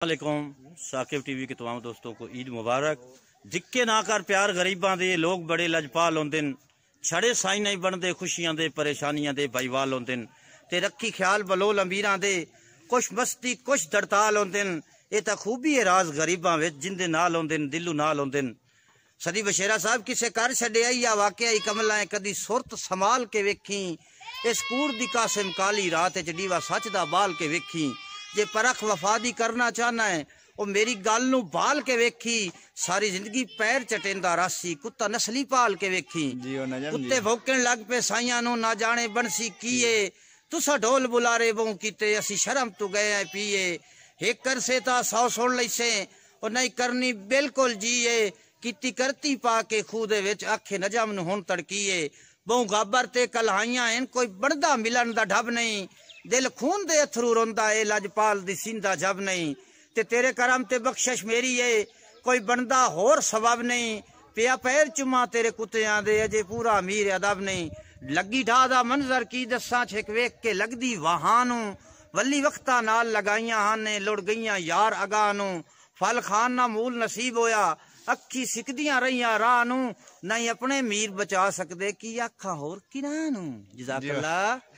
वालेकुम साकिब टीवी के तमाम दोस्तों को ईद मुबारक। जिक्के ना कर प्यार गरीबां दे, लोग बड़े लजपाल होंदे न, छड़े साई नहीं बनते खुशियां दे परेशानियां दे भाईवाल होंदे न, ते रखी ख्याल बलोल अमीरां दे, कुछ मस्ती कुछ दड़ताल होंदे न। ये तां खूबी है राज गरीबां विच जिंदे नाल होंदे न, दिलू नाल होंदे न। सदी बशेरा साहब किसे कर छड्डिया या वाकया ही कमला है, कदी सुरत संभाल के वेखी, इस कूड़ दी कासिम काली रात च डीवा सच दा बाल के वेखी। जे परख वफादी करना चाहना है वो मेरी गल नू बाल के वेखी, सारी जिंदगी पैर चटेंदा रासी, कुत्ता नस्ली पाल के वेखी। कुत्ते भौंकण लग पे साइयां नू, ना जाने बनसी कीए, तुसा ढोल बुलारे बहु कीते, असी शर्म तू गए हैं पीए। एक कर से ता 100 सुन लैसे, और नहीं करनी बिल्कुल जीए, किती करती पा के खूह दे विच आखे नजम नू हुण तड़कीए। बहु गाबर ते कलहाइयां हैं, कोई बनदा मिलन दा ढब नहीं, दिल खून दे अथरू रोंदा है, लजपाल दी सींदा जब नहीं। ते तेरे करम ते बख्शिश मेरी है, कोई बनदा होर सबब नहीं, पिया पैर चुमा तेरे कुत्तियां दे, अजे पूरा अमीर अदब नहीं। लगी ढा दा मंजर की दस्सां, छेक वेख के लगदी वाहानू, वली वक्ता नाल लगाइयां हाने, लुड़ गईयां यार अगानू। फल खान ना मूल नसीब होया, अखी सिकदियां रहियां राह नू, नहीं अपने मीर बचा सकदे की आखा होर किरानू। जज़ाकल्लाह।